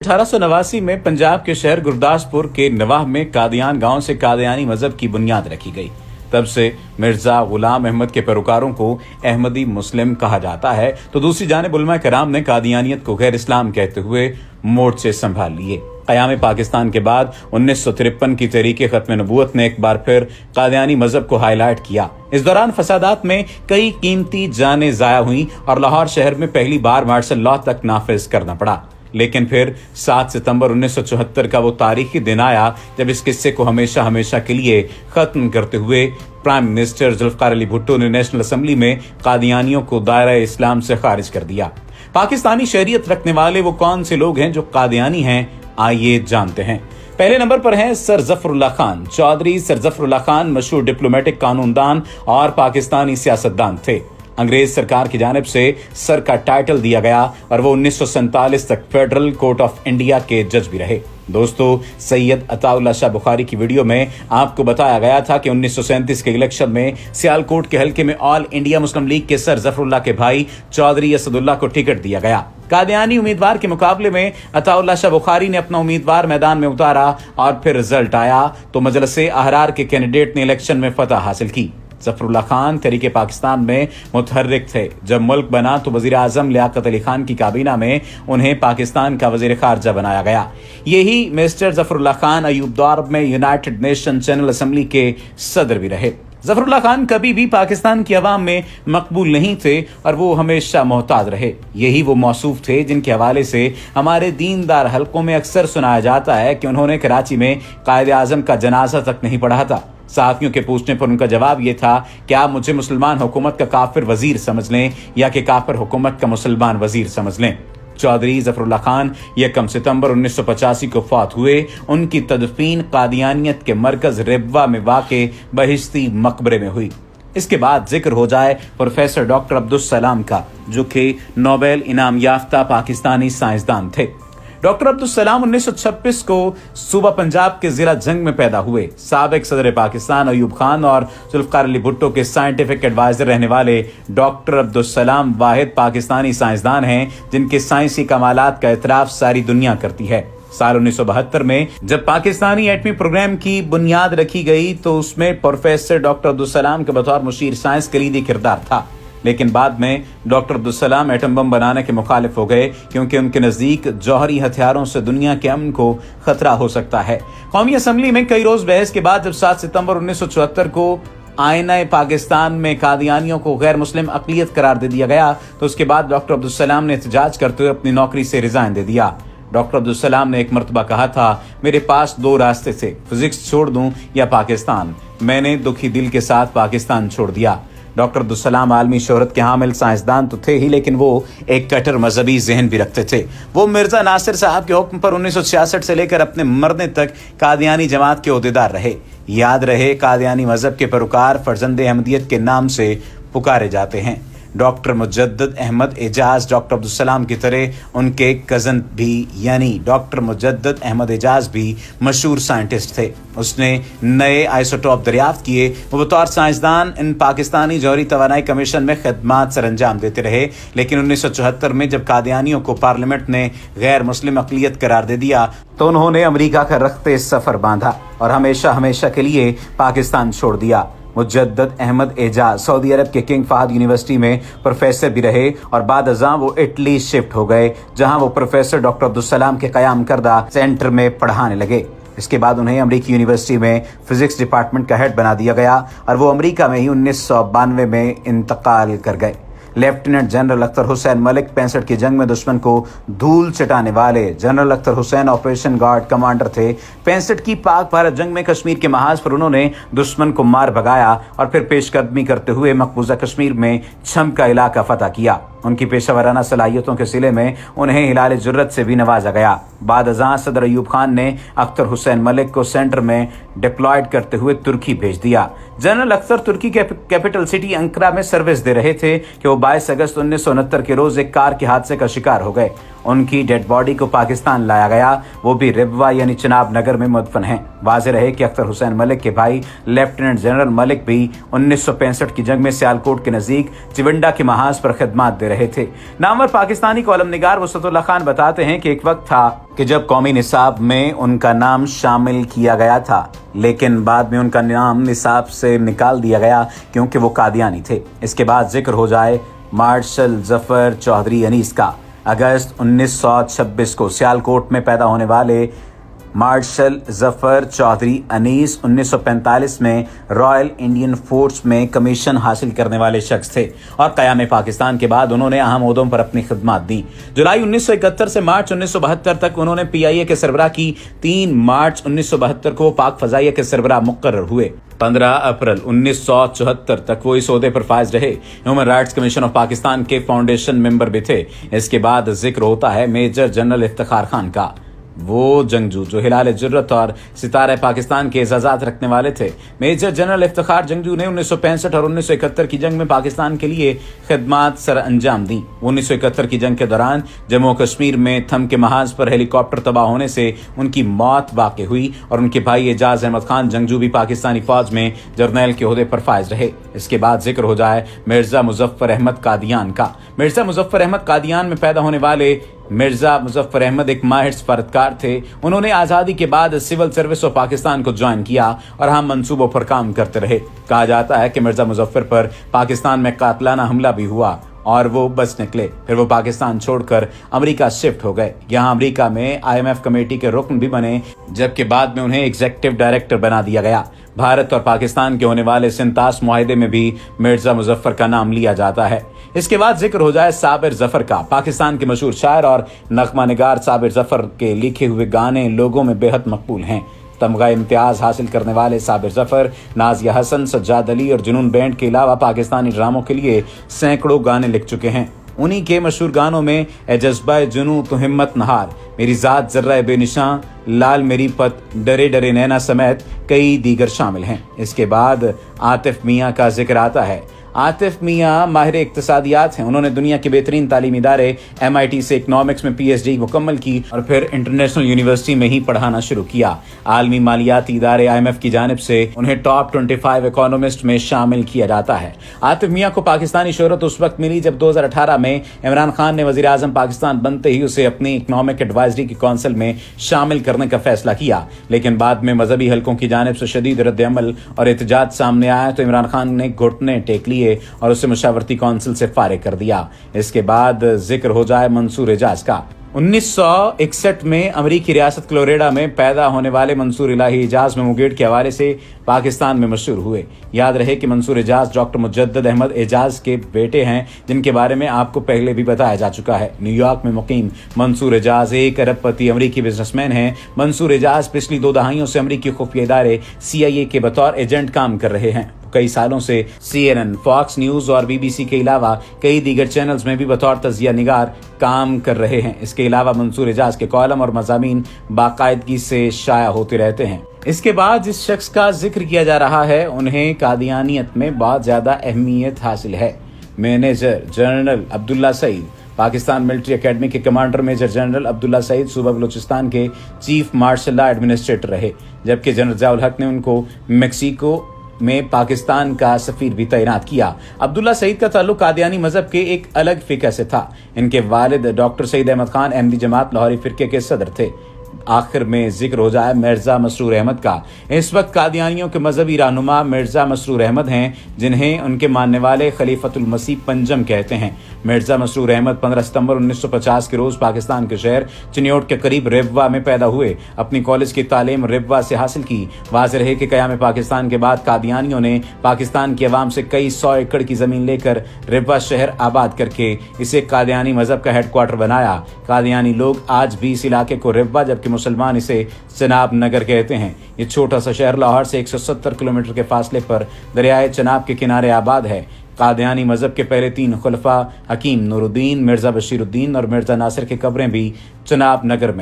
1889 में पंजाब के शहर गुरदासपुर के नवाह में कादियान गांव से कादियानी मजहब की बुनियाद रखी गई। तब से मिर्जा गुलाम अहमद के पैरोकारों को अहमदी मुस्लिम कहा जाता है, तो दूसरी जानिब उलमा कराम ने कादियानियत को गैर इस्लाम कहते हुए मोर्चे संभाल लिए। क़याम पाकिस्तान के बाद 1953 की तहरीक खत्म नबूवत ने एक बार फिर कादियानी मजहब को हाईलाइट किया। इस दौरान फसादात में कई कीमती जानें जाया हुई और लाहौर शहर में पहली बार मार्शल लॉ तक नाफिज करना पड़ा। लेकिन फिर 7 सितंबर 1974 का वो तारीखी दिन आया जब इस किस्से को हमेशा हमेशा के लिए खत्म करते हुए प्राइम मिनिस्टर जुल्फकार अली भुट्टो ने नेशनल असेंबली में कादियानियों को दायरा इस्लाम से खारिज कर दिया। पाकिस्तानी शरीयत रखने वाले वो कौन से लोग हैं जो कादियानी हैं, आइए जानते हैं। पहले नंबर पर हैं सर जफरुल्लाह खान। चौधरी सर जफरुल्लाह खान मशहूर डिप्लोमेटिक कानूनदान और पाकिस्तानी सियासतदान थे। अंग्रेज सरकार की जानिब से सर का टाइटल दिया गया और वो 1947 तक फेडरल कोर्ट ऑफ इंडिया के जज भी रहे। दोस्तों, सैयद अताउल्लाह शाह बुखारी की वीडियो में आपको बताया गया था कि 1937 के इलेक्शन में सियालकोट के हलके में ऑल इंडिया मुस्लिम लीग के सर जफरुल्लाह के भाई चौधरी असदुल्लाह को टिकट दिया गया। कादियानी उम्मीदवार के मुकाबले में अताउल्लाह शाह बुखारी ने अपना उम्मीदवार मैदान में उतारा और फिर रिजल्ट आया तो मजलिस अहरार के कैंडिडेट ने इलेक्शन में फतह हासिल की। जफरुल्लाह खान तहरीके पाकिस्तान में मुतहर्रिक थे। जब मुल्क बना तो वजीर आजम लियाकत अली खान की काबीना में उन्हें पाकिस्तान का वजीर खारजा बनाया गया। यही मिस्टर जफरुल्लाह खान अयूब दौर में यूनाइटेड नेशन जनरल असेंबली के सदर भी रहे। जफरुल्लाह खान कभी भी पाकिस्तान की अवाम में मकबूल नहीं थे और वो हमेशा मोहताज रहे। यही वो मौसूफ थे जिनके हवाले से हमारे दीनदार हलकों में अक्सर सुनाया जाता है कि उन्होंने कराची में कायदे आजम का जनाजा तक नहीं पढ़ा था। साथियों के पूछने पर उनका जवाब यह था कि आप मुझे मुसलमान हुकूमत का काफिर वजीर समझ लें या कि काफिर हुकूमत का मुसलमान वजीर समझ लें। चौधरी जफरुल्लाह खान 1 सितंबर 1985 को फौत हुए। उनकी तदफीन कादियानियत के मरकज रेबवा में वाक़े बहिश्ती मकबरे में हुई। इसके बाद जिक्र हो जाए प्रोफेसर डॉक्टर अब्दुल सलाम का, जो कि नोबेल इनाम याफ्ता पाकिस्तानी साइंसदान थे। डॉक्टर अब्दुल सलाम 1926 को सूबा पंजाब के जिला जंग में पैदा हुए। साबिक सदर पाकिस्तान अयूब खान और जुल्फकार अली भुट्टो के साइंटिफिक एडवाइजर रहने वाले डॉक्टर अब्दुल सलाम वाहिद पाकिस्तानी साइंसदान हैं जिनके साइंसी कमालात का इतराफ सारी दुनिया करती है। साल 1972 में जब पाकिस्तानी एटमी प्रोग्राम की बुनियाद रखी गई तो उसमें प्रोफेसर डॉक्टर अब्दुल सलाम के बतौर मुशीर साइंस कलीदी किरदार था। लेकिन बाद में doctor Abdul Salam atom bomb बनाने के मुखालिफ हो गए क्योंकि उनके नजदीक जौहरी हथियारों से दुनिया के अमन को खतरा हो सकता है। कौमी असम्बली में कई रोज बहस के बाद जब 7 सितंबर 1974 को आईना पाकिस्तान में कादियानियों को गैर मुस्लिम अक़लियत करार दे दिया गया तो उसके बाद डॉक्टर अब्दुल सलाम ने एहतजाज करते हुए अपनी नौकरी से रिजाइन दे दिया। डॉक्टर अब्दुल सलाम ने एक मरतबा कहा था, मेरे पास 2 रास्ते थे, फिजिक्स छोड़ दूं या पाकिस्तान। मैंने दुखी दिल के साथ पाकिस्तान छोड़ दिया। डॉक्टर अब्दुल सलाम आलमी शोहरत के हामिल साइंसदान तो थे ही, लेकिन वो एक कट्टर मजहबी जहन भी रखते थे। वो मिर्जा नासिर साहब के हुक्म पर 1966 से लेकर अपने मरने तक कादियानी जमात के ओहदेदार रहे। याद रहे, कादियानी मजहब के पैरोकार फर्जंदे अहमदियत के नाम से पुकारे जाते हैं। डॉक्टर मुजद्दद अहमद एजाज डॉक्टर अब्दुल सलाम की तरह उनके कजन भी यानी डॉक्टर मुजद्दद अहमद एजाज भी मशहूर साइंटिस्ट थे। उसने नए आइसोटॉप दरियाफ्त किए। वो बतौर साइंसदान इन पाकिस्तानी जौहरी तवानाई कमीशन में खदमात सर अंजाम देते रहे। लेकिन 1974 में जब कादियानियों को पार्लियामेंट ने गैर मुस्लिम अक़लियत करार दे दिया तो उन्होंने अमरीका का रखते सफर बांधा और हमेशा हमेशा के लिए पाकिस्तान छोड़ दिया। मुजद्दद अहमद एजाज सऊदी अरब के किंग फहद यूनिवर्सिटी में प्रोफेसर भी रहे और बाद अज़ां वो इटली शिफ्ट हो गए, जहां वो प्रोफेसर डॉक्टर अब्दुल सलाम के क़याम करदा सेंटर में पढ़ाने लगे। इसके बाद उन्हें अमरीकी यूनिवर्सिटी में फिजिक्स डिपार्टमेंट का हेड बना दिया गया और वो अमरीका में ही 1992 में इंतकाल कर गए। लेफ्टिनेंट जनरल अख्तर हुसैन मलिक 65 की जंग में दुश्मन को धूल चटाने वाले general Akhtar Hussain operation guard commander थे। 65 की पाक भारत जंग में कश्मीर के महाज पर उन्होंने दुश्मन को मार भगाया और फिर पेशकदमी करते हुए मकबूजा कश्मीर में छम का इलाका फतह किया। उनकी पेशा सलाहियतों के सिले में उन्हें हिलाल जुर्रत से भी नवाजा गया। बाद अज़ां सदर अयूब खान ने अख्तर हुसैन मलिक को सेंटर में डिप्लॉयड करते हुए तुर्की भेज दिया। जनरल अख्तर तुर्की के कैपिटल सिटी अंकारा में सर्विस दे रहे थे कि वो 22 अगस्त 1969 के रोज एक कार के हादसे का शिकार हो गए। ان की डेड बॉडी को पाकिस्तान लाया गया, वो भी रिबवा यानी चनाब नगर में मुदफन हैं। वाज़ेह रहे कि अख्तर हुसैन मलिक के भाई लेफ्टिनेंट जनरल मलिक भी 1965 की जंग में सियालकोट के नज़दीक चिवंडा के महाज पर खिदमत दे रहे थे। नामवर पाकिस्तानी कॉलम निगार वसतुल्लाह खान बताते हैं कि एक वक्त था कि जब कौमी निसाब में उनका नाम शामिल किया गया था, लेकिन बाद में उनका नाम निसाब से निकाल दिया गया क्योंकि वो कादियानी थे। इसके बाद जिक्र हो जाए मार्शल जफर चौधरी अनीस का। अगस्त 1926 को सियालकोट में पैदा होने वाले मार्शल जफर चौधरी अनीस 1945 में रॉयल इंडियन फोर्स में कमीशन हासिल करने वाले शख्स थे और क़याम पाकिस्तान के बाद उन्होंने अहम ओहदों पर अपनी खिदमत दी। जुलाई 1971 से मार्च 1972 तक उन्होंने PIA के सरबराह की। 3 मार्च 1972 को पाक फजाइया के सरबराह मुकर्रर हुए। 15 अप्रैल 1974 तक वो इस ओहदे पर फाइज रहे। Human rights commission of Pakistan के फाउंडेशन मेंबर भी थे। इसके बाद जिक्र होता है मेजर जनरल इफ्तिखार खान का, वो जंगजू जो हिलाल जुर्रत और सितारे पाकिस्तान के एजाजात रखने वाले थे। मेजर जनरल इफ्तिखार जंगजू ने 1965 और 1971 की जंग में पाकिस्तान के लिए खिदमत सर अंजाम दी। 1971 की जंग के दौरान जम्मू कश्मीर में थम के महाज पर हेलीकॉप्टर तबाह होने से उनकी मौत वाक़ हुई और उनके भाई एजाज अहमद खान जंगजू भी पाकिस्तानी फौज में जर्नैल के ओहदे पर फाइज रहे। इसके बाद जिक्र हो जाए मिर्जा मुजफ्फर अहमद कादियान का। मिर्जा मुजफ्फर अहमद कादियान में पैदा होने वाले मिर्जा मुजफ्फर अहमद एक माहिर सफारतकार थे। उन्होंने आज़ादी के बाद सिविल सर्विस ऑफ पाकिस्तान को ज्वाइन किया और हम मंसूबों पर काम करते रहे। कहा जाता है कि मिर्जा मुजफ्फर पर पाकिस्तान में कातलाना हमला भी हुआ और वो बच निकले। फिर वो पाकिस्तान छोड़कर अमेरिका शिफ्ट हो गए। यहाँ अमेरिका में IMF कमेटी के रुकन भी बने, जबकि बाद में उन्हें एग्जीक्यूटिव डायरेक्टर बना दिया गया। भारत और पाकिस्तान के होने वाले सिंतास मुआहिदे में भी मिर्जा मुजफ्फर का नाम लिया जाता है। इसके बाद जिक्र हो जाए साबिर जफर का। पाकिस्तान के मशहूर शायर और नगमा निगार साबिर जफर के लिखे हुए गाने लोगों में बेहद मकबूल हैं। तमगा इम्तियाज हासिल करने वाले साबिर जफर नाजिया हसन, सज्जाद अली और जुनून बैंड के अलावा पाकिस्तानी ड्रामों के लिए सैकड़ों गाने लिख चुके हैं। उन्हीं के मशहूर गानों में ए जज्बा जुनू तो हिम्मत नहार, मेरी जात जर्रा बेनिशां, लाल मेरी पत, डरे डरे नैना समेत कई दीगर शामिल हैं। इसके बाद आतिफ मियाँ का जिक्र आता है। आतिफ मियाँ माहिर इक्तिसादियात हैं। उन्होंने दुनिया के बेहतरीन तालीमी इदारे MIT से इकनॉमिक्स में PhD मुकम्मल की और फिर इंटरनेशनल यूनिवर्सिटी में ही पढ़ाना शुरू किया। आलमी मालियाती इदारे IMF की जानिब से उन्हें टॉप 25 इकोनॉमिस्ट में शामिल किया जाता है। आतिफ मियाँ को पाकिस्तानी शोहरत उस वक्त मिली जब 2018 में इमरान खान ने वज़ीर आज़म पाकिस्तान बनते ही उसे अपनी इकनॉमिक एडवाइजरी की कौंसिल में शामिल करने का फैसला किया, लेकिन बाद में मजहबी हलकों की जानिब से शदीद रद्द-ए-अमल और एहतजाज सामने आया तो इमरान खान ने घुटने टेक लिए और उसे मुशावरती कौंसिल से फारिग कर दिया। इसके बाद जिक्र हो जाए मंसूर एजाज का। 1961 में अमरीकी रियासत क्लोरेडा में पैदा होने वाले मंसूर इलाही एजाज में मुगेड़ के हवाले से पाकिस्तान में मशहूर हुए। याद रहे कि मंसूर एजाज डॉक्टर मुजद्दद अहमद एजाज के बेटे हैं, जिनके बारे में आपको पहले भी बताया जा चुका है। न्यूयॉर्क में मुकीम मंसूर एजाज एक अरबपति अमरीकी बिजनेसमैन हैं। मंसूर एजाज पिछली 2 दहाइयों से अमरीकी खुफिया इदारे CIA के बतौर एजेंट काम कर रहे हैं। कई सालों से CNN, फॉक्स न्यूज और BBC के अलावा कई दीगर चैनल्स में भी बतौर तजिया निगार काम कर रहे हैं। इसके अलावा मंसूर एजाज के कॉलम और मज़ामीन बाकायदगी से शाया होते रहते हैं। इसके बाद जिस शख्स का जिक्र किया जा रहा है उन्हें कादियानियत में बहुत ज्यादा अहमियत हासिल है। Major general Abdullah Saeed Pakistan military academy के commander major general Abdullah Saeed सूबा बलूचिस्तान के चीफ मार्शल लॉ एडमिनिस्ट्रेटर रहे, जबकि जनरल ज़ियाउल हक ने उनको मेक्सिको में पाकिस्तान का सफीर भी तैनात किया। अब्दुल्ला सईद का ताल्लुक कादियानी मजहब के एक अलग फिक्र से था। इनके वालिद डॉक्टर सईद अहमद खान अहमदी जमात लाहौरी फिरके के सदर थे। आखिर में जिक्र हो जाए मिर्जा मसरूर अहमद का। इस वक्त कादियानियों के मजहबी रहनुमा मिर्जा मसरूर अहमद हैं, जिन्हें उनके मानने वाले खलीफतुल मसीह पंजम कहते हैं। मिर्जा मसरूर अहमद 15 सितंबर 1950 के रोज पाकिस्तान के शहर चिन्योट के करीब रिबवा में पैदा हुए। अपनी कॉलेज की तालीम रिबवा से हासिल की। वाज़ेह रहे कि क़याम पाकिस्तान के बाद कादियानियों ने पाकिस्तान की आवाम से कई 100 एकड़ की जमीन लेकर रिबवा शहर आबाद करके इसे कादियानी मजहब का हेडक्वार्टर बनाया। कादियानी लोग आज भी इस इलाके को रिबवा जबकि मुसलमान इसे चनाब नगर कहते हैं। ये छोटा सा शहर लाहौर से 170 किलोमीटर के फासले पर दरियाए चनाब के किनारे आबाद है। कादियानी मजहब के पहले 3 खुलफा हकीम नूरुद्दीन, मिर्जा बशीरुद्दीन और मिर्जा नासिर की कब्रें भी चनाब नगर में